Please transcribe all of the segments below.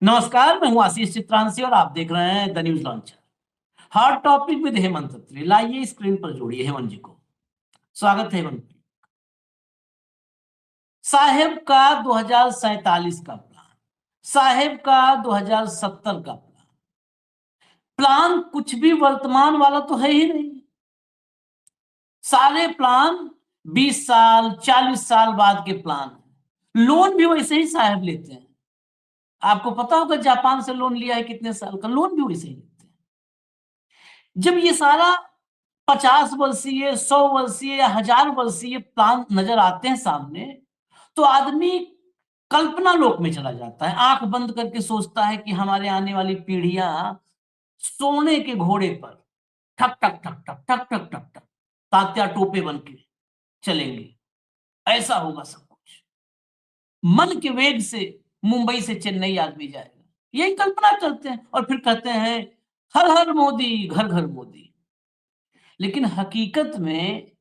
नमस्कार, मैं हूं आशीष चित्रांशी और आप देख रहे हैं the news launcher. Hot topic with Hemant Atri. लाइए स्क्रीन पर जोड़िए हेमंत जी को। स्वागत है हेमंत जी। साहेब का 2047 का प्लान, साहेब का 2070 का प्लान। प्लान कुछ भी वर्तमान वाला तो है ही नहीं। सारे प्लान 20 साल 40 साल बाद के प्लान। लोन भी वैसे ही साहेब लेते हैं। आपको पता होगा जापान से लोन लिया है, कितने साल का लोन भी वैसे ही लेते हैं। जब ये सारा 50 वर्षीय 100 वर्षीय या 1000 वर्षीय प्लान नजर आते हैं सामने, तो आदमी कल्पना लोक में चला जाता है। आंख बंद करके सोचता है कि हमारे आने वाली पीढ़ियां सोने के घोड़े पर ठक ठक ठक ठक ठक ठक ठक ठक तात्या टोपे बन के चलेंगे। ऐसा होगा सब कुछ। मन के वेग से मुंबई से चेन्नई आदमी जाएगा, यही कल्पना करते हैं और फिर कहते हैं हर हर मोदी, घर घर मोदी। लेकिन हकीकत में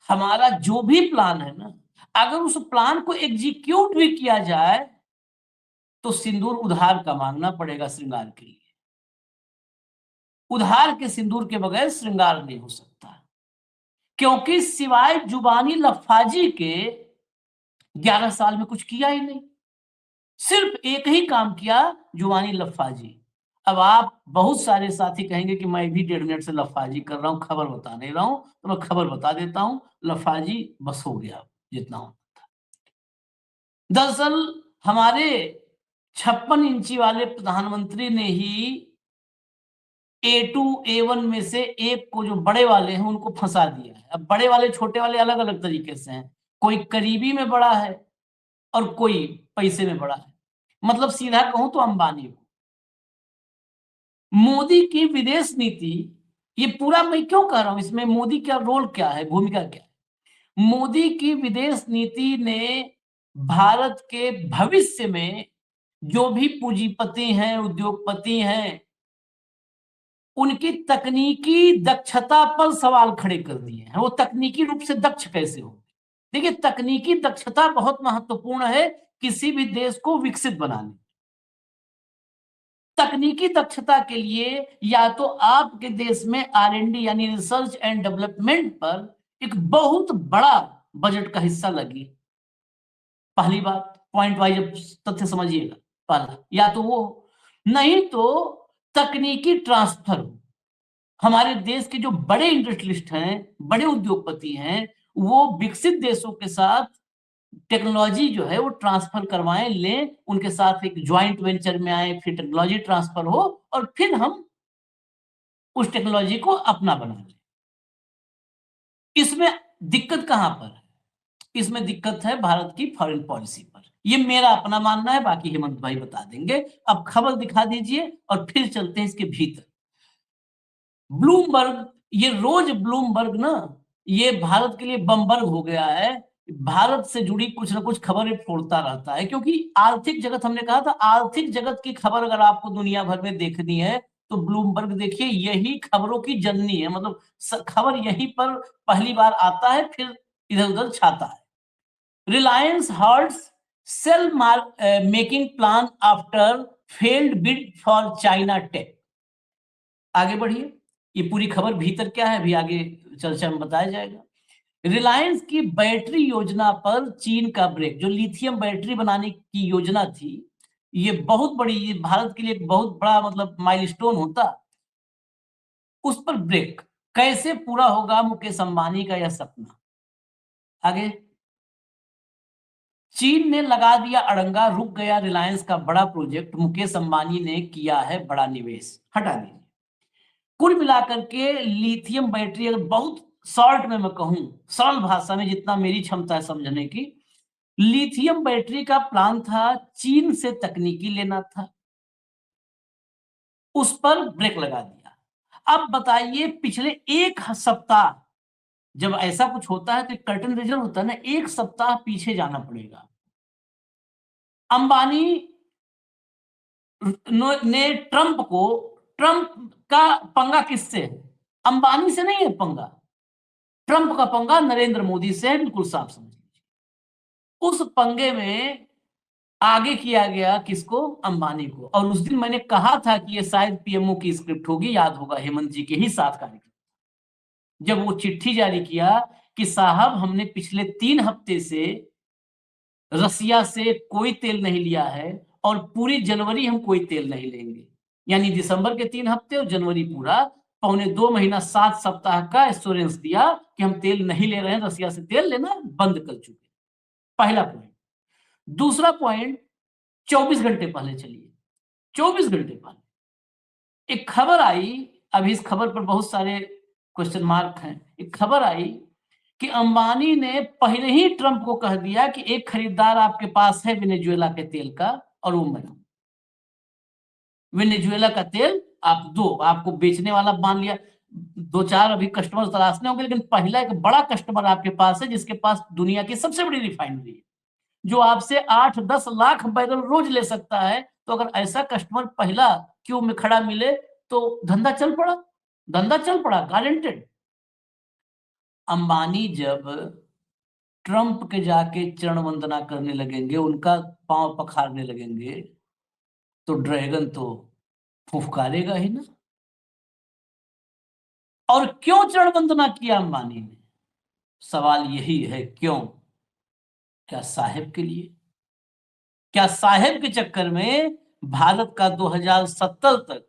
हमारा जो भी प्लान है ना, अगर उस प्लान को एग्जीक्यूट भी किया जाए तो सिंदूर उधार का मांगना पड़ेगा श्रृंगार के लिए। उधार के सिंदूर के बगैर श्रृंगार नहीं हो सकता, क्योंकि सिवाय जुबानी लफाजी के 11 साल में कुछ किया ही नहीं। सिर्फ एक ही काम किया, जुबानी लफाजी। अब आप बहुत सारे साथी कहेंगे कि मैं भी 1.5 मिनट से लफाजी कर रहा हूं, खबर बता नहीं रहा हूं, तो मैं खबर बता देता हूं। लफाजी बस हो गया जितना हो। दरअसल हमारे 56 इंची वाले प्रधानमंत्री ने ही A2 A1 में से एक को, जो बड़े वाले हैं, उनको फंसा दिया है। अब बड़े वाले छोटे वाले अलग अलग तरीके से हैं। कोई करीबी में बड़ा है और कोई पैसे में बड़ा है। मतलब सीधा कहूं तो अंबानी को। मोदी की विदेश नीति, ये पूरा मैं क्यों कह रहा हूं, इसमें मोदी का रोल क्या है, भूमिका क्या है। मोदी की विदेश नीति ने भारत के भविष्य में जो भी पूंजीपति हैं, उद्योगपति हैं, उनकी तकनीकी दक्षता पर सवाल खड़े कर दिए हैं। वो तकनीकी रूप से दक्ष कैसे हो। देखिए, तकनीकी दक्षता बहुत महत्वपूर्ण है किसी भी देश को विकसित बनाने। तकनीकी दक्षता के लिए या तो आपके देश में R&D यानी रिसर्च एंड डेवलपमेंट पर एक बहुत बड़ा बजट का हिस्सा लगी। पहली बात, पॉइंट वाइज तथ्य समझिएगा। पहला, या तो वो, नहीं तो तकनीकी ट्रांसफर। हमारे देश के जो बड़े इंडस्ट्रियलिस्ट हैं, बड़े उद्योगपति हैं, वो विकसित देशों के साथ टेक्नोलॉजी जो है वो ट्रांसफर करवाएं, लें, उनके साथ एक ज्वाइंट वेंचर में आए, फिर टेक्नोलॉजी ट्रांसफर हो और फिर हम उस टेक्नोलॉजी को अपना बना लें। इसमें दिक्कत कहां पर है? इसमें दिक्कत है भारत की फॉरेन पॉलिसी पर। ये मेरा अपना मानना है, बाकी हेमंत भाई बता देंगे। अब खबर दिखा दीजिए और फिर चलते हैं इसके भीतर। ब्लूमबर्ग, ये रोज ब्लूमबर्ग ना, ये भारत के लिए बमबर्ग हो गया है। भारत से जुड़ी कुछ ना कुछ खबरें फोड़ता रहता है, क्योंकि आर्थिक जगत, हमने कहा था, आर्थिक जगत की खबर अगर आपको दुनिया भर में देखनी है तो ब्लूमबर्ग देखिए, यही खबरों की जननी है। मतलब खबर यहीं पर पहली बार आता है, फिर इधर उधर छाता है। Reliance halts cell making plan after failed bid for China tech. आगे बढ़िए, ये पूरी खबर भीतर क्या है अभी आगे चर्चा में बताया जाएगा। रिलायंस की बैटरी योजना पर चीन का ब्रेक। जो लिथियम बैटरी बनाने की योजना थी, ये बहुत बड़ी, ये भारत के लिए एक बहुत बड़ा मतलब माइलस्टोन होता, उस पर ब्रेक। कैसे पूरा होगा मुकेश अंबानी का यह सपना? आगे, चीन ने लगा दिया अड़ंगा, रुक गया रिलायंस का बड़ा प्रोजेक्ट, मुकेश अंबानी ने किया है बड़ा निवेश। हटा दीजिए। कुल मिलाकर के लिथियम बैटरी, अगर बहुत शॉर्ट में मैं कहूं, सरल भाषा में जितना मेरी क्षमता है समझने की, लिथियम बैटरी का प्लान था, चीन से तकनीकी लेना था, उस पर ब्रेक लगा दिया। अब बताइए, पिछले एक सप्ताह, जब ऐसा कुछ होता है तो कर्टन रीजन होता है ना, एक सप्ताह पीछे जाना पड़ेगा। अंबानी ने ट्रंप का पंगा किससे है? अंबानी से नहीं है पंगा, ट्रंप का पंगा नरेंद्र मोदी से है, बिल्कुल साफ समझ लीजिए। उस पंगे में आगे किया गया किसको? अंबानी को। और उस दिन मैंने कहा था कि ये शायद पीएमओ की स्क्रिप्ट होगी, याद होगा, हेमंत जी के ही साथ कार्यक्रम, जब वो चिट्ठी जारी किया कि साहब हमने पिछले 3 हफ्ते से रसिया से कोई तेल नहीं लिया है और पूरी जनवरी हम कोई तेल नहीं लेंगे, यानी दिसंबर के 3 हफ्ते और जनवरी पूरा, पौने 2 महीना 7 सप्ताह का एश्योरेंस दिया कि हम तेल नहीं ले रहे हैं, रसिया से तेल लेना बंद कर चुके। पहला पॉइंट। दूसरा पॉइंट, 24 घंटे पहले चलिए, 24 घंटे पहले एक खबर आई, अभी इस खबर पर बहुत सारे क्वेश्चन मार्क हैं। एक खबर आई कि अंबानी ने पहले ही ट्रंप को कह दिया कि एक खरीदार आपके पास है वेनेजुएला के तेल का, और वो मैं हूं। वेनेजुएला का तेल आप दो, आपको बेचने वाला मान लिया, 2-4 अभी कस्टमर तलाशने होंगे, लेकिन पहला एक बड़ा कस्टमर आपके पास है जिसके पास दुनिया की सबसे बड़ी रिफाइनरी है, जो आपसे 8-10 लाख बैरल रोज ले सकता है। तो अगर ऐसा कस्टमर पहला क्यू में खड़ा मिले तो धंधा चल पड़ा, धंधा चल पड़ा, गारंटेड। अंबानी जब ट्रंप के जाके चरण वंदना करने लगेंगे, उनका पांव पखारने लगेंगे, तो ड्रैगन तो फुफकारेगा ही ना। और क्यों चरण वंदना किया अंबानी ने? सवाल यही है, क्यों? क्या साहेब के लिए? क्या साहेब के चक्कर में भारत का 2070 तक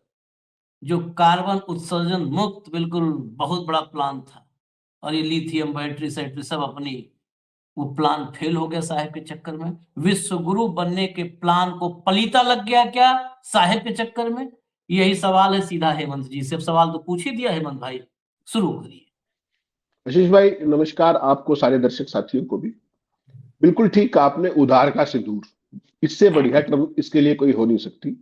जो कार्बन उत्सर्जन मुक्त बिल्कुल बहुत बड़ा प्लान था, और ये लिथियम बैटरी सैटरी सब अपनी, वो प्लान फेल हो गया साहेब के चक्कर में? विश्व गुरु बनने के प्लान को पलीता लग गया क्या साहेब के चक्कर में? यही सवाल है सीधा हेमंत जी से। अब सवाल तो पूछ ही दिया हेमंत भाई, शुरू करिए। आशीष भाई नमस्कार, आपको सारे दर्शक साथियों को भी। बिल्कुल ठीक कहा आपने, उधार का सिंदूर, इससे बढ़िया टर्म इसके लिए कोई हो नहीं सकती।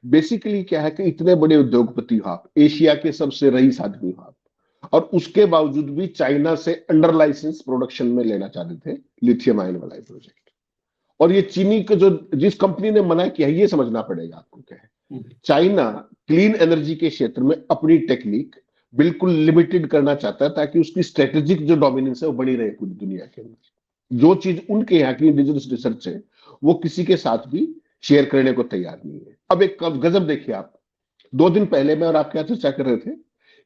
बेसिकली क्या है कि इतने बड़े उद्योगपति हो आप, एशिया के सबसे रईस आदमी हो आप, और उसके बावजूद भी चाइना से अंडर लाइसेंस प्रोडक्शन में लेना चाहते थे लिथियम आयन वाला प्रोजेक्ट। और ये चीनी के जो जिस कंपनी ने मना किया है, ये समझना पड़ेगा आपको क्या है। चाइना क्लीन एनर्जी के क्षेत्र में अपनी टेक्निक बिल्कुल लिमिटेड करना चाहता है, ताकि उसकी स्ट्रेटेजिक जो डोमिनेंस है वो बनी रहे पूरी दुनिया के अंदर। जो चीज उनके यहाँ की इंडिजिनस रिसर्च है वो किसी के साथ भी शेयर करने को तैयार नहीं है। अब एक गजब देखिए आप, 2 दिन पहले मैं और आप क्या चर्चा कर रहे थे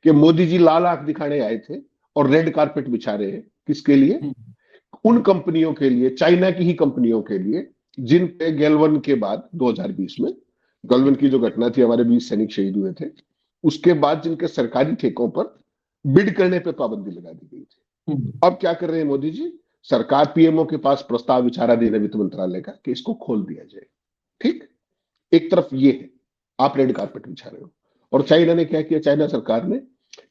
कि मोदी जी लाल आंख दिखाने आए थे और रेड कारपेट बिछा रहे हैं, किसके लिए? उन कंपनियों के लिए, चाइना की ही कंपनियों के लिए, जिन पे गैलवन के बाद 2020 में गलवान की जो घटना थी, हमारे 20 सैनिक शहीद हुए थे, उसके बाद जिनके सरकारी ठेकों पर बिड करने पे पाबंदी लगा दी गई थी। अब क्या कर रहे हैं मोदी जी? सरकार पीएमओ के पास प्रस्ताव विचारा दे रहे वित्त मंत्रालय का कि इसको खोल दिया जाए। ठीक, एक तरफ ये है, आप रेड कारपेट बिछा रहे हो। और चाइना ने क्या किया, चाइना सरकार ने,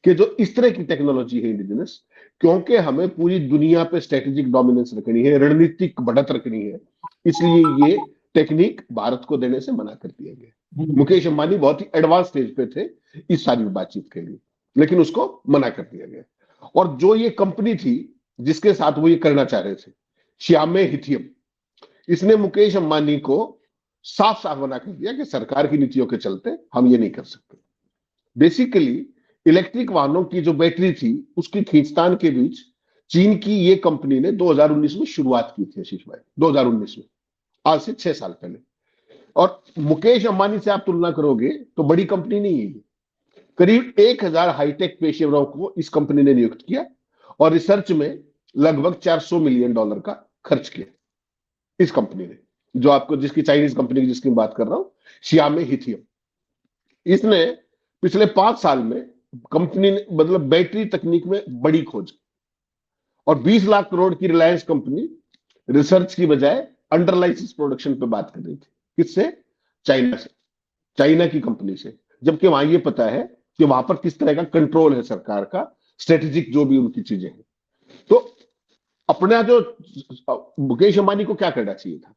कि जो इस तरह की टेक्नोलॉजी है इंडिजिनस, क्योंकि हमें पूरी दुनिया पे स्ट्रेटेजिक डोमिनेंस रखनी है, रणनीतिक बढ़त रखनी है, इसलिए ये टेक्निक भारत को देने से मना कर दिया गया। मुकेश अंबानी बहुत ही एडवांस स्टेज पे थे इस सारी बातचीत के लिए, लेकिन उसको मना कर दिया गया। और जो ये कंपनी थी जिसके साथ वो ये करना चाह रहे थे, श्यामे लिथियम, इसने मुकेश अंबानी को साफ साफ मना कर दिया कि सरकार की नीतियों के चलते हम ये नहीं कर सकते। बेसिकली इलेक्ट्रिक वाहनों की जो बैटरी थी उसकी खींचतान के बीच चीन की ये कंपनी ने 2019 में शुरुआत की थी आशीष भाई, 2019 में, आज से 6 साल पहले। और मुकेश अंबानी से आप तुलना करोगे तो बड़ी कंपनी नहीं है। करीब 1000 हाईटेक पेशेवरों को इस कंपनी ने नियुक्त किया और रिसर्च में लगभग $400 मिलियन का खर्च किया इस कंपनी ने, जो आपको जिसकी चाइनीज कंपनी की जिसकी बात कर रहा हूं, श्यामे लिथियम। इसने पिछले 5 साल में कंपनी ने, मतलब बैटरी तकनीक में बड़ी खोज, और 20 लाख करोड़ की रिलायंस कंपनी रिसर्च की बजाय अंडर लाइसेंस प्रोडक्शन पे बात कर रही थी। किससे? चाइना से, चाइना की कंपनी से। जबकि वहां ये पता है कि वहां पर किस तरह का कंट्रोल है सरकार का, स्ट्रेटेजिक जो भी उनकी चीजें हैं। तो अपना जो मुकेश अंबानी को क्या करना चाहिए था,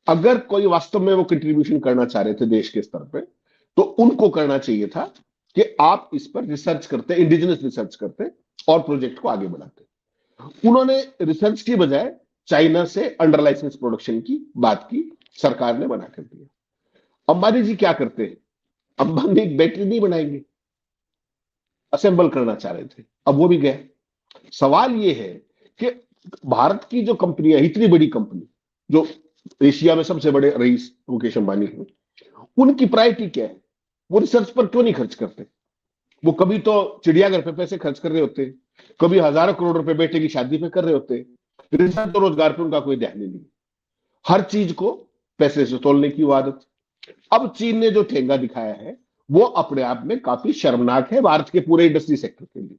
अगर कोई वास्तव में वो कंट्रीब्यूशन करना चाह रहे थे देश के स्तर पे, तो उनको करना चाहिए था कि आप इस पर रिसर्च करते, इंडिजिनस रिसर्च करते और प्रोजेक्ट को आगे बढ़ाते। उन्होंने रिसर्च की बजाय चाइना से अंडर लाइसेंस प्रोडक्शन की बात की, सरकार ने मना कर दिया। अंबानी जी क्या करते हैं? अंबानी एक बैटरी नहीं बनाएंगे, असेंबल करना चाह रहे थे, अब वो भी गए। सवाल ये है कि भारत की जो कंपनियां, इतनी बड़ी कंपनी जो एशिया में सबसे बड़े रईस मुकेश अंबानी हैं, उनकी प्रायोरिटी क्या है? वो रिसर्च पर क्यों नहीं खर्च करते? वो कभी तो चिड़ियाघर पे पैसे खर्च कर रहे होते, कभी हजारों करोड़ रुपए बेटे की शादी पे कर रहे होते, रिसर्च और रोजगार पे उनका कोई ध्यान ही नहीं। हर चीज को पैसे से तोलने की वो आदत। अब चीन ने जो ठेंगा दिखाया है वो अपने आप में काफी शर्मनाक है भारत के पूरे इंडस्ट्री सेक्टर के लिए,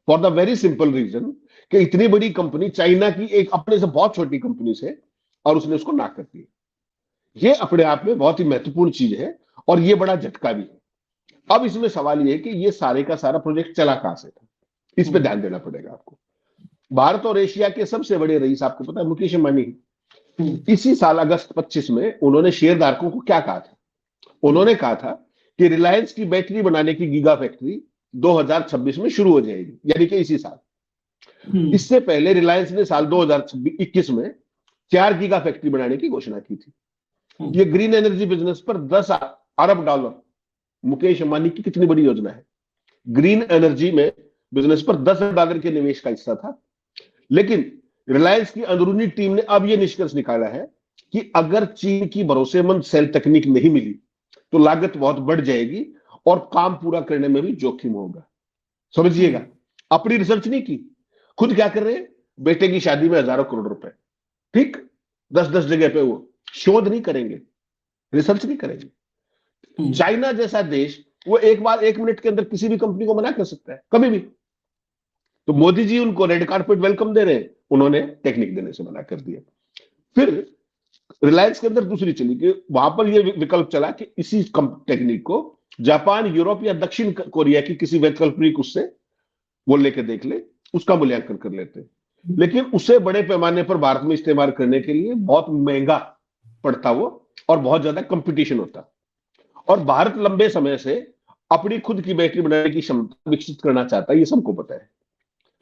for the very simple reason कि इतनी बड़ी कंपनी चाइना की एक अपने से बहुत छोटी कंपनी से, और उसने उसको ना कर दिया। ये अपने आप में बहुत ही महत्वपूर्ण चीज है और ये बड़ा झटका भी है। अब इसमें सवाल ये है कि ये सारे का सारा प्रोजेक्ट चला कहां से था, इस पे ध्यान देना पड़ेगा आपको। भारत और एशिया के सबसे बड़े रईस आपको पता है मुकेश अंबानी। इसी साल अगस्त 25 में उन्होंने शेयरधारकों को क्या कहा था? उन्होंने कहा था कि रिलायंस की बैटरी बनाने की गीगा फैक्ट्री 2026 में शुरू हो जाएगी, यानी कि इसी साल। इससे पहले रिलायंस ने साल 2021 में 4 गीगा फैक्ट्री बनाने की घोषणा की थी। ये ग्रीन एनर्जी बिजनेस पर 10 अरब डॉलर, मुकेश अंबानी की कितनी बड़ी योजना है। ग्रीन एनर्जी में बिजनेस पर 10 अरब डॉलर के निवेश का हिस्सा था। लेकिन रिलायंस की अंदरूनी टीम ने अब यह निष्कर्ष निकाला है कि अगर चीन की भरोसेमंद सेल तकनीक नहीं मिली तो लागत बहुत बढ़ जाएगी और काम पूरा करने में भी जोखिम होगा। समझिएगा, अपनी रिसर्च नहीं की, खुद क्या कर रहे हैं, बेटे की शादी में हजारों करोड़ रुपए, ठीक, 10-10 जगह पे वो शोध नहीं करेंगे, रिसर्च नहीं करेंगे। चाइना जैसा देश वो एक बार 1 मिनट के अंदर किसी भी कंपनी को मना कर सकता है कभी भी। तो मोदी जी उनको रेड कार्पेट वेलकम दे रहे हैं, उन्होंने टेक्निक देने से मना कर दिया। फिर रिलायंस के अंदर दूसरी चली कि वहां पर यह विकल्प चला कि इसी टेक्निक को जापान, यूरोप या दक्षिण कोरिया की किसी वैकल्पिक उससे वो लेके देख ले, उसका मूल्यांकन कर लेते हैं। लेकिन उसे बड़े पैमाने पर भारत में इस्तेमाल करने के लिए बहुत महंगा पड़ता वो, और बहुत ज्यादा कंपटीशन होता। और भारत लंबे समय से अपनी खुद की बैटरी बनाने की क्षमता विकसित करना चाहता है, ये सबको पता है।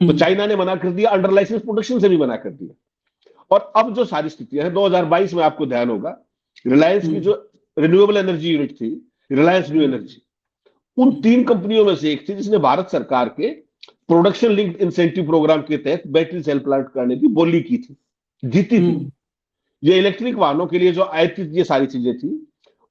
तो चाइना ने मना कर दिया, अंडर लाइसेंस प्रोडक्शन से भी मना कर दिया। और अब जो सारी स्थितियां हैं, 2022 में आपको ध्यान होगा रिलायंस की जो रिन्यूएबल एनर्जी यूनिट थी, रिलायंस न्यू एनर्जी, उन 3 कंपनियों में से एक थी जिसने भारत सरकार के प्रोडक्शन लिंक्ड इंसेंटिव प्रोग्राम के तहत बैटरी सेल प्लांट करने की बोली की थी, जीती थी। ये इलेक्ट्रिक वाहनों के लिए जो आयातित ये सारी चीजें थी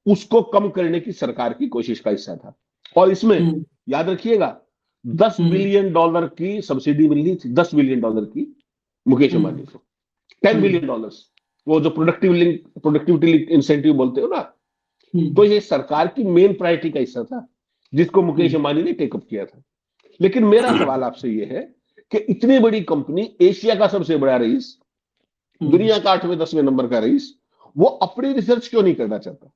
उसको कम करने की सरकार की कोशिश का हिस्सा था। और इसमें याद रखिएगा $10 बिलियन की सब्सिडी मिलनी थी, $10 बिलियन की मुकेश अंबानी को, $10 बिलियन, वो जो प्रोडक्टिविटी लिंक इंसेंटिव बोलते हो ना, तो ये सरकार की मेन प्रायोरिटी का हिस्सा था जिसको मुकेश अंबानी ने टेकअप किया था। लेकिन मेरा सवाल आपसे ये है कि इतनी बड़ी कंपनी, एशिया का सबसे बड़ा रईस, दुनिया का 8वें 10वें नंबर का रईस, वो अपनी रिसर्च क्यों नहीं करना चाहता?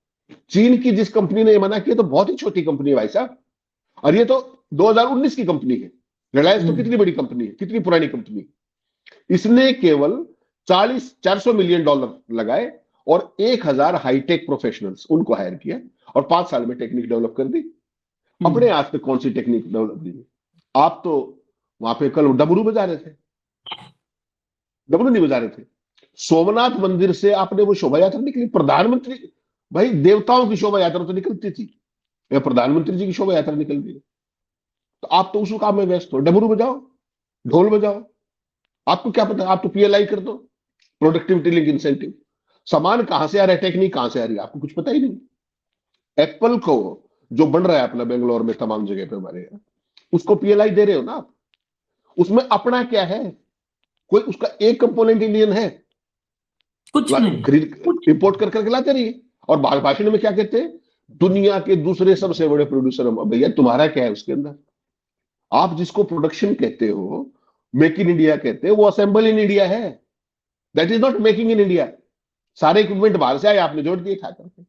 चीन की जिस कंपनी ने मना किया तो बहुत ही छोटी कंपनी है भाई साहब, और ये तो 2019 की कंपनी है। रिलायंस तो कितनी बड़ी कंपनी है, कितनी पुरानी कंपनी। इसने केवल $400 मिलियन लगाए और 1000 हाईटेक प्रोफेशनल्स उनको हायर किया और 5 साल में टेक्निक डेवलप कर दी। अपने हाथ पे कौन सी टेक्निक डेवलप की? आप तो वहां पे कल डमरू बजा रहे थे, डमरू नहीं बजा रहे थे। सोमनाथ मंदिर से आपने वो शोभा यात्रा निकली, प्रधानमंत्री, भाई देवताओं की शोभा यात्रा तो निकलती थी, या प्रधानमंत्री जी की शोभा यात्रा निकल रही है, तो आप तो उस काम में व्यस्त हो। डमरू बजाओ, ढोल बजाओ, आपको क्या पता, आप तो पीएलआई कर दो, प्रोडक्टिविटी लिंक इंसेंटिव। सामान कहां से आ रहा है, टेक्निक कहां से आ रही है, आपको कुछ पता ही नहीं। एप्पल को जो बन रहा है अपना बेंगलोर में तमाम जगह पे हमारे यहाँ, उसको पीएलआई दे रहे हो ना आप, उसमें अपना क्या है? कोई उसका एक कंपोनेंट इंडियन है? कुछ नहीं, खरीद इंपोर्ट कर करके लाते रहिए। और भाषण में क्या कहते हैं, दुनिया के दूसरे सबसे बड़े प्रोड्यूसर हम। भैया तुम्हारा क्या है उसके अंदर? आप जिसको प्रोडक्शन कहते हो, मेक इन इंडिया कहते हैं, वो असेंबल इन इंडिया है, that is not making in India. सारे इक्विपमेंट बाहर से आए, आपने जोड़ दिए खा करके।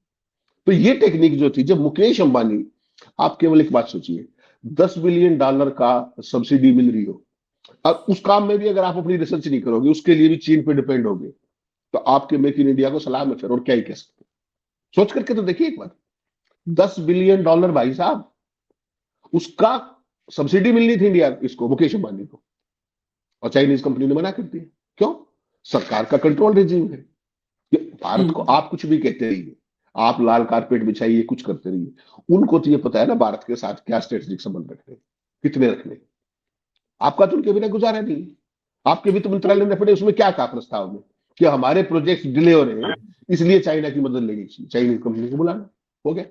तो ये टेक्निक जो थी, जब मुकेश अंबानी, आप केवल एक बात सोचिए, $10 बिलियन का सब्सिडी मिल रही हो, अब उस काम में भी अगर आप अपनी रिसर्च नहीं करोगे, उसके लिए भी चीन पे डिपेंड होगे, तो आपके मेक इन इंडिया को सलाम है फिर, और क्या ही कह सकते। सोच करके तो देखिए एक बार, $10 बिलियन भाई साहब, उसका सब्सिडी मिलनी थी इंडिया इसको, मुकेश अंबानी को, और चाइनीज कंपनी ने मना कर दिया। क्यों? सरकार का कंट्रोल रिजीम है। भारत को आप कुछ भी कहते रहिए, आप लाल कारपेट बिछाइए, कुछ करते रहिए, उनको तो ये पता है ना भारत के साथ क्या स्ट्रेटेजिक संबंध रखने, कितने रखने। आपका तो उनके बिना गुजारा नहीं। आपके वित्त मंत्रालय ने पड़े उसमें क्या कहा प्रस्ताव में कि हमारे प्रोजेक्ट डिले हो रहे हैं, इसलिए चाइना की मदद लेनी चाहिए, चाइनीज कंपनी को बुलाना, हो गया।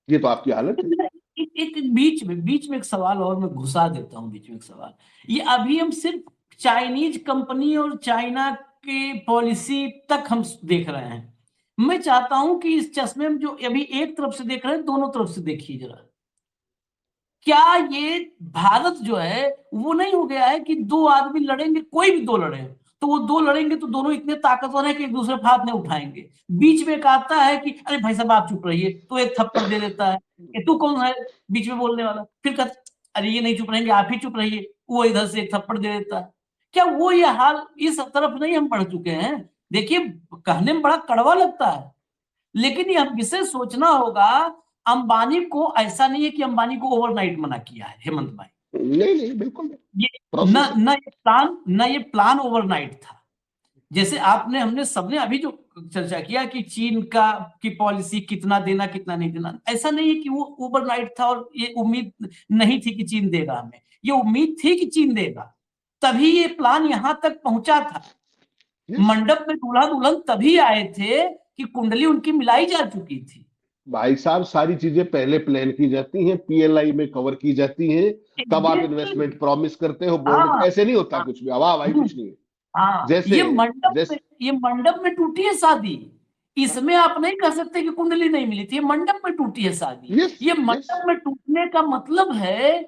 ये तो आपकी हालत है। एक बीच में एक सवाल और मैं घुसा देता हूं, बीच में एक सवाल। ये अभी हम सिर्फ चाइनीज कंपनी और चाइना के पॉलिसी तक हम देख रहे हैं। मैं चाहता हूं कि इस चश्मे में जो अभी एक तरफ से देख रहे हैं, दोनों तरफ से देखिए जरा। क्या ये भारत जो है वो नहीं हो गया है कि दो आदमी लड़ेंगे, कोई भी दो लड़े तो वो दो लड़ेंगे तो दोनों इतने ताकतवर है कि एक दूसरे पर हाथ नहीं उठाएंगे। बीच में एक आता है कि अरे भाई साहब आप चुप रहिए, तो एक थप्पड़ दे देता है कि तू कौन है बीच में बोलने वाला, फिर कहता अरे ये नहीं चुप रहेंगे, आप ही चुप रहिए, वो इधर से एक थप्पड़ दे देता है। क्या वो ये हाल इस तरफ नहीं हम बढ़ चुके हैं? देखिए, कहने में बड़ा कड़वा लगता है, लेकिन ये हम विषय सोचना होगा। अंबानी को ऐसा नहीं है कि अंबानी को ओवरनाइट मना किया है हेमंत भाई। नहीं नहीं, बिल्कुल ये प्रोसेस है। न ये प्लान ओवरनाइट था। जैसे हमने सबने अभी जो चर्चा किया कि चीन की पॉलिसी कितना देना कितना नहीं देना, ऐसा नहीं है कि वो ओवरनाइट था और ये उम्मीद नहीं थी कि चीन देगा हमें। ये उम्मीद थी कि चीन देगा, तभी ये प्लान यहां तक पहुंचा था। मंडप में दूल्हा दुल्हन तभी आए थे कि कुंडली उनकी मिलाई जा चुकी थी। भाई साहब, सारी चीजें पहले प्लान की जाती हैं, पीएलआई में कवर की जाती हैं, तब आप इन्वेस्टमेंट प्रॉमिस करते हो बोर्ड। हाँ ऐसे नहीं होता कुछ भी, वाह भाई कुछ नहीं है। हाँ, जैसे ये मंडप में टूटी है शादी। इसमें आप नहीं कह सकते कि कुंडली नहीं मिली थी, ये मंडप में टूटी है शादी। यस ये यस, मंडप में टूटने का मतलब है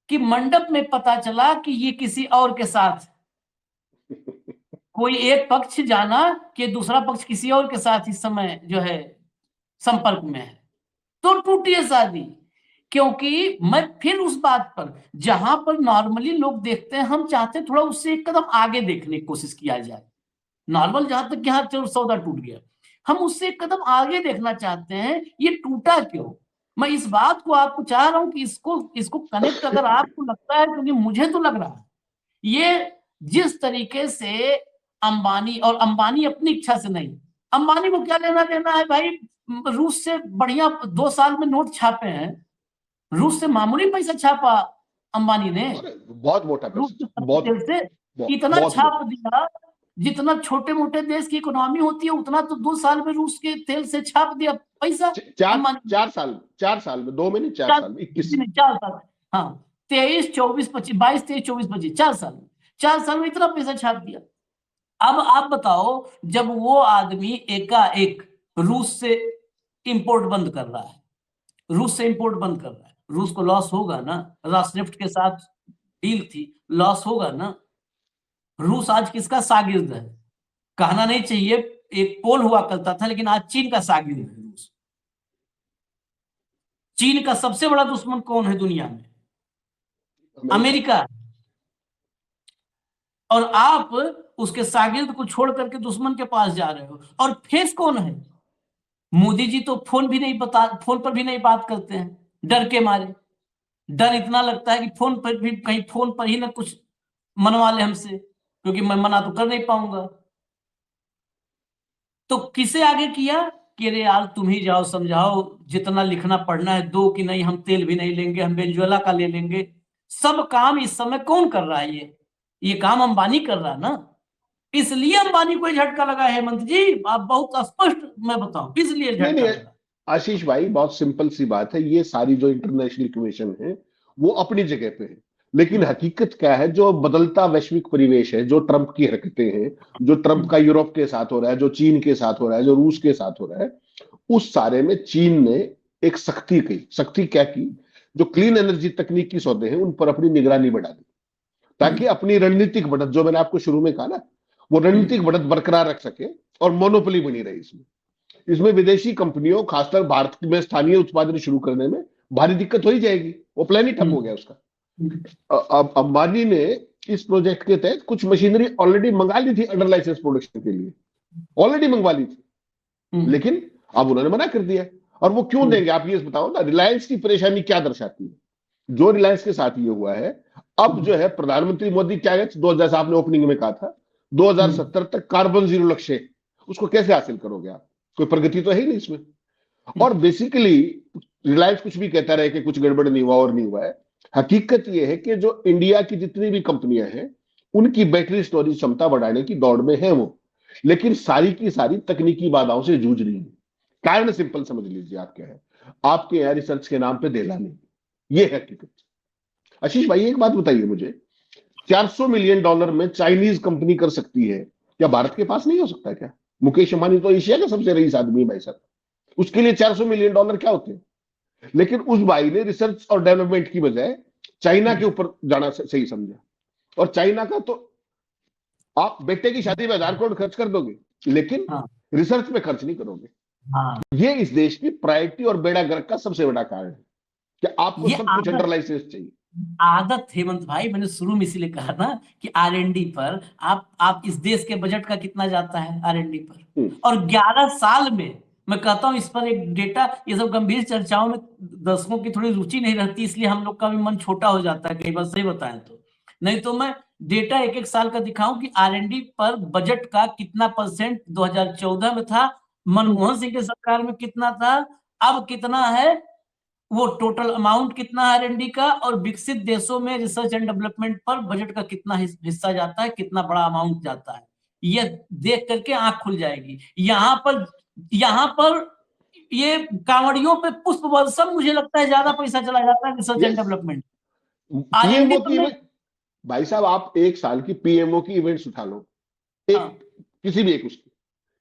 कि मंडप में पता चला कि ये किसी और के साथ, कोई एक पक्ष जाना कि दूसरा पक्ष किसी और के साथ इस समय जो है संपर्क में है, तो टूटी है शादी। क्योंकि मैं फिर उस बात पर, जहां पर नॉर्मली लोग देखते हैं, हम चाहते हैं थोड़ा उससे एक कदम आगे देखने की कोशिश किया जाए। नॉर्मल जहां तक यहाँ चलो सौदा टूट गया, हम उससे एक कदम आगे देखना चाहते हैं, ये टूटा क्यों। मैं इस बात को आपको चाह रहा हूं कि इसको इसको कनेक्ट अगर आपको लगता है, क्योंकि मुझे तो लग रहा है ये जिस तरीके से अंबानी, और अंबानी अपनी इच्छा से नहीं, अंबानी को क्या लेना देना है भाई। रूस से बढ़िया 2 साल में नोट छापे हैं, रूस से मामूली पैसा छापा अंबानी ने। बहुत मोटा रूस पैसा, के बहुत तेल से इतना बहुत छाप मोटा। दिया, जितना छोटे मोटे देश की इकोनॉमी होती है उतना तो 2 साल में रूस के तेल से छाप दिया पैसा चार अंबानी। 4 साल में, 4 साल में, 2 में नहीं, 4 साल में, 21 साल। 4 साल, हाँ, 23, 24, 25, 22, 23, 24, 25, 4 साल में, 4 साल में इतना पैसा छाप दिया। अब आप बताओ, जब वो आदमी एकाएक रूस से इंपोर्ट बंद कर रहा है, रूस से इंपोर्ट बंद कर रहा है, रूस को लॉस होगा ना। रासनेफ्ट के साथ डील थी, लॉस होगा ना। रूस आज किसका शागिर्द है? कहना नहीं चाहिए, एक पोल हुआ करता था, लेकिन आज चीन का शागिर्द है रूस। चीन का सबसे बड़ा दुश्मन कौन है दुनिया में? अमेरिका। और आप उसके शागिर्द को छोड़ करके दुश्मन के पास जा रहे हो, और फेस कौन है? मोदी जी तो फोन पर भी नहीं बात करते हैं, डर के मारे। डर इतना लगता है कि फोन पर भी, कहीं फोन पर ही ना कुछ मनवा ले हमसे, क्योंकि मैं मना तो कर नहीं पाऊंगा। तो किसे आगे किया कि अरे यार तुम ही जाओ समझाओ, जितना लिखना पढ़ना है दो, कि नहीं हम तेल भी नहीं लेंगे, हम वेनेजुएला का ले लेंगे। सब काम इस समय कौन कर रहा है? ये काम अंबानी कर रहा है ना। इसलिए अंबानी को झटका लगा है। हेमंत जी, आप बहुत स्पष्ट मैं बताऊं, इसलिए नहीं झटका नहीं लगा। आशीष भाई, बहुत सिंपल सी बात है। ये सारी जो इंटरनेशनल इक्वेशन है वो अपनी जगह पे है, लेकिन हकीकत क्या है, जो बदलता वैश्विक परिवेश है, जो ट्रंप की हरकतें हैं, जो ट्रंप का यूरोप के साथ हो रहा है, जो चीन के साथ हो रहा है, जो रूस के साथ हो रहा है, उस सारे में चीन ने एक सख्ती क्या की, जो क्लीन एनर्जी तकनीक की सौदे हैं उन पर अपनी निगरानी बढ़ा दी, ताकि अपनी रणनीतिक बढ़त, जो मैंने आपको शुरू में कहा ना, वो रणनीतिक बढ़त बरकरार रख सके और मोनोपोली बनी रहे। इसमें विदेशी कंपनियों, खासकर भारत में स्थानीय उत्पादन शुरू करने में भारी दिक्कत हो ही जाएगी, वो प्लान ही ठप हो गया उसका। अब अंबानी ने इस प्रोजेक्ट के तहत कुछ मशीनरी ऑलरेडी मंगा ली थी अंडर लाइसेंस प्रोडक्शन के लिए, ऑलरेडी मंगवा ली थी, लेकिन अब उन्होंने मना कर दिया। और वो क्यों देंगे आप ये बताओ ना। रिलायंस की परेशानी क्या दर्शाती है? जो रिलायंस के साथ ये हुआ है, अब जो है प्रधानमंत्री मोदी क्या है, 2000 आपने ओपनिंग में कहा था 2070 तक कार्बन जीरो लक्ष्य, उसको कैसे हासिल करोगे आप? कोई प्रगति तो है ही नहीं इसमें। और बेसिकली रिलायंस कुछ भी कहता रहे कि कुछ गड़बड़ नहीं हुआ और नहीं हुआ है, हकीकत यह है कि जो इंडिया की जितनी भी कंपनियां हैं उनकी बैटरी स्टोरेज क्षमता बढ़ाने की दौड़ में है वो, लेकिन सारी की सारी तकनीकी बाधाओं से जूझ रही है। कारण सिंपल समझ लीजिए आप क्या है, आपके यहाँ रिसर्च के नाम पे देला नहीं, ये है हकीकत। आशीष भाई एक बात बताइए मुझे, $400 मिलियन में चाइनीज कंपनी कर सकती है, क्या भारत के पास नहीं हो सकता क्या? मुकेश अंबानी तो एशिया का सबसे रईस आदमी है भाई साहब, उसके लिए $400 मिलियन क्या होते हैं? लेकिन उस भाई ने रिसर्च और डेवलपमेंट की बजाय चाइना के ऊपर जाना सही समझा। और चाइना का तो आप बेटे की शादी में 1,000 करोड़ खर्च कर दोगे, लेकिन हाँ रिसर्च में खर्च नहीं करोगे। हाँ, ये इस देश की प्रायोरिटी और बेड़ा गर्क का सबसे बड़ा कारण है कि आपको ये सब कुछ अंडर आदत लाइसेंस चाहिए। आदत हेमंत भाई, मैंने शुरू में इसीलिए कहा ना कि R&D पर आप इस देश के बजट का कितना जाता है R&D पर, हम्म, और 11 साल में मैं कहता हूं इस पर एक डेटा, ये सब गंभीर चर्चाओं में दर्शकों की थोड़ी रुचि नहीं रहती, इसलिए हम लोग का भी मन छोटा हो जाता है कई बार, सही बताएं तो। नहीं तो मैं डेटा एक एक साल का दिखाऊं कि R&D पर बजट का कितना परसेंट 2014 में था, मनमोहन सिंह के सरकार में कितना था, अब कितना है, वो टोटल अमाउंट कितना है R&D का, और विकसित देशों में रिसर्च एंड डेवलपमेंट पर बजट का कितना हिस्सा जाता है, कितना बड़ा अमाउंट जाता है, ये देख करके आंख खुल जाएगी। यहाँ पर ये कांवड़ियों पे पुष्प वर्षम मुझे लगता है ज्यादा पैसा चला जाता है research and yes, development. R&D PMO पर की मैं, इवेंट, भाई साहब आप एक साल की पीएमओ की इवेंट्स उठा लो, एक हाँ किसी भी एक उसकी,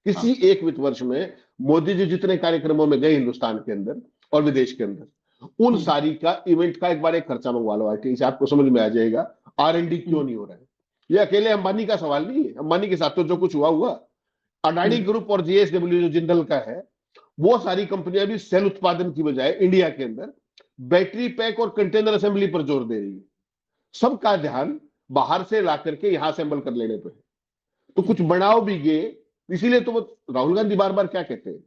किसी हाँ एक वित्त वर्ष में मोदी जी जितने कार्यक्रमों में गए हिंदुस्तान के अंदर और विदेश के अंदर, उन हम्म, सारी का इवेंट का एक बार एक खर्चा मंगवा लो आरटीआई से, आपको समझ में आ जाएगा R&D क्यों हम्म, नहीं हो रहा है। ये अकेले अंबानी का सवाल नहीं है, अंबानी के साथ तो जो कुछ हुआ हुआ, अडानी हम्म, ग्रुप और JSW जो जिंदल का है, वो सारी कंपनियां भी सेल उत्पादन की बजाय इंडिया के अंदर बैटरी पैक और कंटेनर असेंबली पर जोर दे रही है। सबका ध्यान बाहर से ला करके यहां असेंबल कर लेने पे है, तो कुछ बनाओ भी ये। इसीलिए तो वो राहुल गांधी बार बार क्या कहते हैं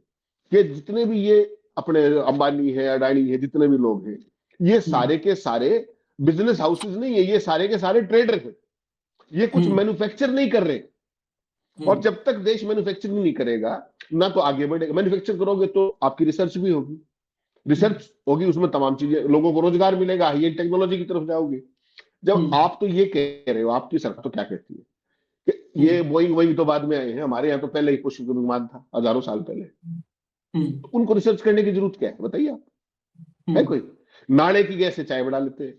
कि जितने भी ये अपने अंबानी है, अडानी है, जितने भी लोग हैं, ये हम्म, सारे के सारे बिजनेस हाउसेज नहीं है, ये सारे के सारे ट्रेडर हैं, ये कुछ हम्म, मैन्युफैक्चर नहीं कर रहे। और हम्म, जब तक देश मैन्युफैक्चरिंग नहीं करेगा ना तो आगे बढ़ेगा। मैन्युफैक्चर करोगे तो आपकी रिसर्च भी होगी, हम्म, रिसर्च होगी उसमें तमाम चीजें, लोगों को रोजगार मिलेगा, हाई एंड टेक्नोलॉजी की तरफ जाओगे। जब हम्म, आप तो ये कह रहे हो, आपकी सरकार तो क्या कहती है कि ये हम्म, बोइंग वोइंग तो बाद में आए हैं, हमारे यहाँ तो पहले ही पुष्प विमान था हजारों साल पहले, हम्म, तो उनको रिसर्च करने की जरूरत क्या है बताइए आप? है हम्म, कोई? नाले की गैस से चाय बना लेते हैं,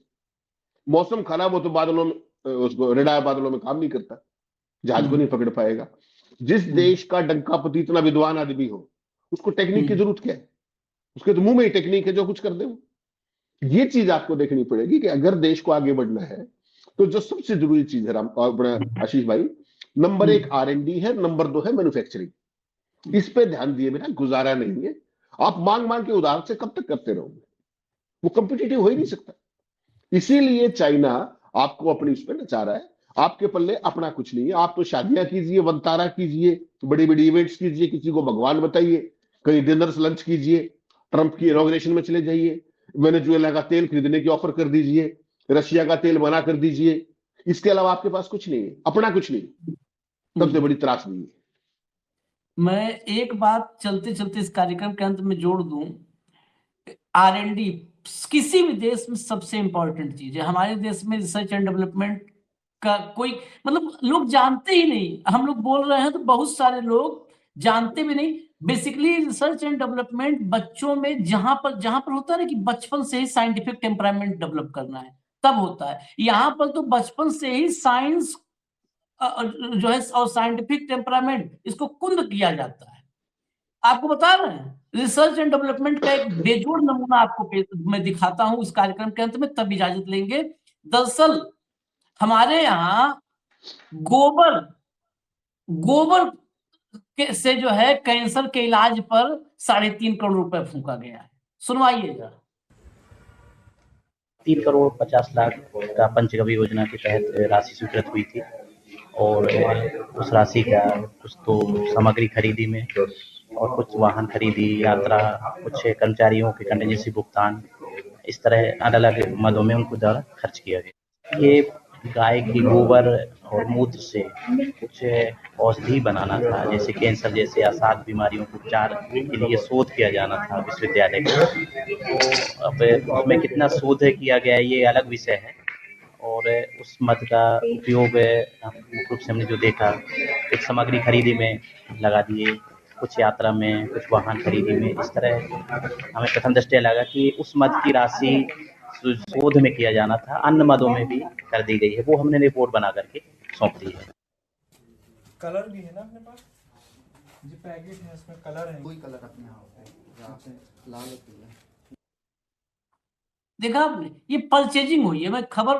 मौसम खराब हो तो बादलों में उसको रेडार बादलों में काम नहीं करता, जहाज को हम्म, नहीं पकड़ पाएगा। जिस हम्म, देश का डंकापति इतना विद्वान आदमी हो, उसको टेक्निक की हम्म, जरूरत क्या है? उसके तो मुंह में ही टेक्निक है, जो कुछ कर दे वो। ये चीज आपको देखनी पड़ेगी कि अगर देश को आगे बढ़ना है तो जो सबसे जरूरी चीज है राम अपना आशीष भाई, नंबर एक हम्म, R&D है, नंबर दो है मैन्युफैक्चरिंग। इस पे ध्यान दिए बिना गुजारा नहीं है। आप मांग मांग के उधार से कब तक करते रहोगे? वो कंपिटिटिव हो ही नहीं सकता। इसीलिए चाइना आपको अपनी उस पर नचा रहा है, आपके पल्ले अपना कुछ नहीं है। आप तो शादियां कीजिए, वनतारा कीजिए, बड़ी बड़ी इवेंट्स कीजिए, किसी को भगवान बताइए, कहीं डिनर्स लंच कीजिए, ट्रंप की इनॉग्रेशन में चले जाइए, वेनेजुएला का तेल खरीदने की ऑफर कर दीजिए, रशिया का तेल मना कर दीजिए। इसके अलावा आपके पास कुछ नहीं है, अपना कुछ नहीं, सबसे हम्म। बड़ी त्रासदी है। मैं एक बात चलते चलते इस कार्यक्रम के अंत में जोड़ दूं, R&D किसी भी देश में सबसे इंपॉर्टेंट चीज है। हमारे देश में रिसर्च एंड डेवलपमेंट का कोई मतलब लोग जानते ही नहीं, हम लोग बोल रहे हैं तो बहुत सारे लोग जानते भी नहीं। बेसिकली रिसर्च एंड डेवलपमेंट बच्चों में जहां पर होता है ना कि बचपन से ही साइंटिफिक टेम्परामेंट डेवलप करना है, तब होता है। यहाँ पर तो बचपन से ही साइंस जो है और साइंटिफिक टेम्परामेंट इसको कुंद किया जाता है। आपको बता रहे हैं, रिसर्च एंड डेवलपमेंट का एक बेजोड़ नमूना आपको मैं दिखाता हूं इस कार्यक्रम के अंत में, तब इजाजत लेंगे। दरअसल हमारे यहाँ गोबर गोबर से जो है कैंसर के इलाज पर 3.5 करोड़ रुपए फूका गया है। सुनवाइएगा। 3 करोड़ 50 लाख का पंचगव्य योजना के तहत राशि स्वीकृत हुई थी और उस राशि का कुछ तो सामग्री खरीदी में और कुछ वाहन खरीदी, यात्रा, कुछ कर्मचारियों के कंटिजेंसी भुगतान, इस तरह अलग अलग मदों में उनको द्वारा खर्च किया गया। ये गाय की गोबर और मूत्र से कुछ औषधि बनाना था, जैसे कैंसर जैसे असाध बीमारियों के उपचार के लिए शोध किया जाना था विश्वविद्यालय को। तो अब उसमें कितना शोध किया गया है ये अलग विषय है, और उस मद का उपयोग मुख्य रूप से हमने जो देखा, कुछ सामग्री खरीदी में लगा दिए, कुछ यात्रा में, कुछ वाहन खरीदी में। इस तरह हमें प्रथम दृष्टया लगा कि उस मद की राशि शोध में किया जाना था, अन्य मदों में भी कर दी गई है। वो हमने रिपोर्ट बना करके सौंप दी है। कलर भी है ना अपने पास, जो पैकेट है उसमें कलर है, कोई कलर अपने यहाँ होता है, यहाँ पे लाल और पीला। देखा आपने, ये परचेजिंग हुई है। मैं खबर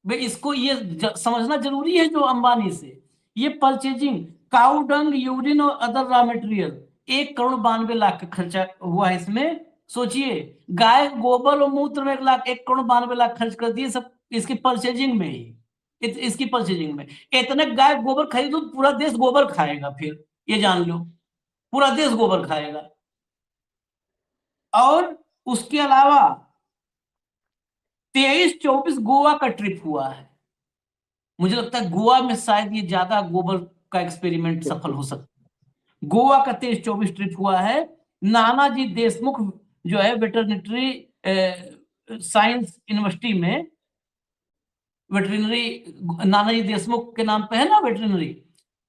भाई इसको ये समझना जरूरी है जो अंबानी से ये परचेजिंग, काऊ डंग, यूरिन और अदर रॉ मटेरियल 1,92,00,000 का खर्चा हुआ है इसमें। सोचिए, गाय गोबर और मूत्र में 1,92,00,000 खर्च कर दिए सब इसकी परचेजिंग में ही, इसकी परचेजिंग में। इतने गाय गोबर खरीदो पूरा देश गोबर खाएगा, फिर ये जान लो पूरा देश गोबर खाएगा। और उसके अलावा 23-24 गोवा का ट्रिप हुआ है। मुझे लगता है गोवा में शायद ये ज्यादा गोबर का एक्सपेरिमेंट सफल हो सकता है। गोवा का 23-24 ट्रिप हुआ है। नानाजी देशमुख जो है वेटरनरी साइंस यूनिवर्सिटी में, वेटरनरी नानाजी देशमुख के नाम पे है ना वेटरनरी,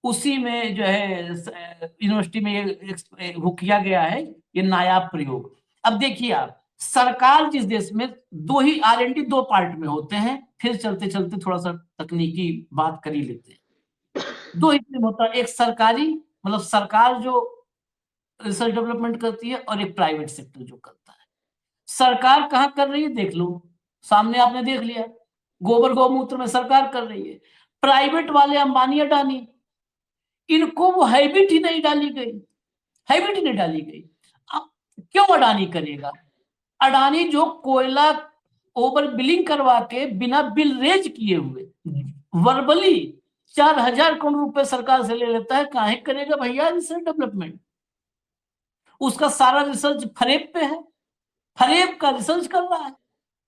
उसी में जो है यूनिवर्सिटी में ये वो किया गया है, ये नायाब प्रयोग। अब देखिए आप, सरकार जिस देश में दो ही R&D 2 पार्ट में होते हैं, फिर चलते चलते थोड़ा सा तकनीकी बात कर ही लेते हैं। 2 हिस्से में होता है, एक सरकारी मतलब सरकार जो रिसर्च डेवलपमेंट करती है, और एक प्राइवेट सेक्टर जो करता है। सरकार कहाँ कर रही है देख लो, सामने आपने देख लिया, गोबर गौमूत्र में सरकार कर रही है। प्राइवेट वाले अंबानी अडानी, इनको वो हैबिट ही नहीं डाली गई, हैबिट ही नहीं डाली गई। अब क्यों अडानी करेगा? अडानी जो कोयला ओवर बिलिंग करवा के बिना बिल रेज किए हुए वर्बली 4,000 करोड़ रुपए सरकार से ले लेता है, काहे करेगा भैया रिसर्च डेवलपमेंट? उसका सारा रिसर्च फरेब पे है, फरेब का रिसर्च कर रहा है,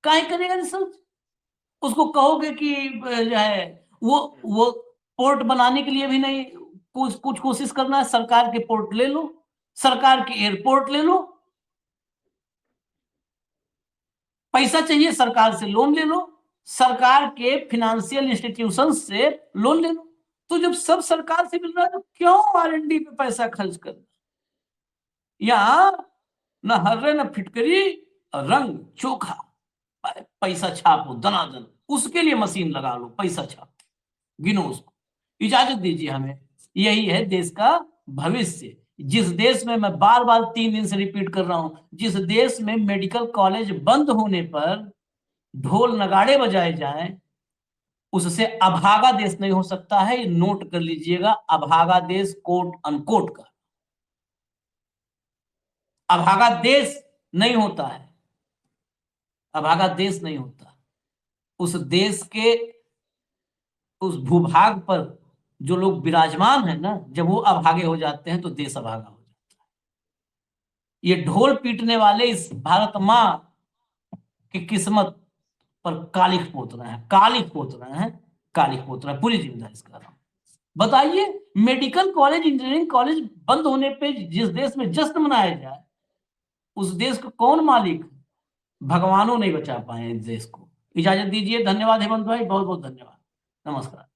काहे करेगा रिसर्च? उसको कहोगे कि जो है वो पोर्ट बनाने के लिए भी नहीं, कुछ कोशिश करना है, सरकार के पोर्ट ले लो, सरकार के एयरपोर्ट ले लो, पैसा चाहिए सरकार से लोन ले लो, सरकार के फाइनेंशियल इंस्टीट्यूशन से लोन ले लो। तो जब सब सरकार से मिल रहा है तो क्यों R&D पे पैसा खर्च करना? यहां न हर्रे न फिटकरी, रंग चोखा, पैसा छापो दनादन, उसके लिए मशीन लगा लो, पैसा छापो, गिनो उसको। इजाजत दीजिए हमें, यही है देश का भविष्य। जिस देश में, मैं बार बार 3 दिन से रिपीट कर रहा हूं, जिस देश में मेडिकल कॉलेज बंद होने पर ढोल नगाड़े बजाए जाएं, उससे अभागा देश नहीं हो सकता है। ये नोट कर लीजिएगा, अभागा देश कोट अनकोट का अभागा देश नहीं होता है, अभागा देश नहीं होता। उस देश के उस भूभाग पर जो लोग विराजमान है ना, जब वो अभागे हो जाते हैं तो देश अभागा हो जाता है। ये ढोल पीटने वाले इस भारत माँ की किस्मत पर कालिख पोत रहे हैं, कालिख पोत रहे हैं, कालिख पोत रहे हैं, पूरी जिम्मेदारी इसका। बताइए, मेडिकल कॉलेज, इंजीनियरिंग कॉलेज बंद होने पे जिस देश में जश्न मनाया जाए, उस देश का कौन मालिक? भगवानों नहीं बचा पाए इस देश को। इजाजत दीजिए, धन्यवाद हेमंत भाई, बहुत बहुत धन्यवाद, नमस्कार।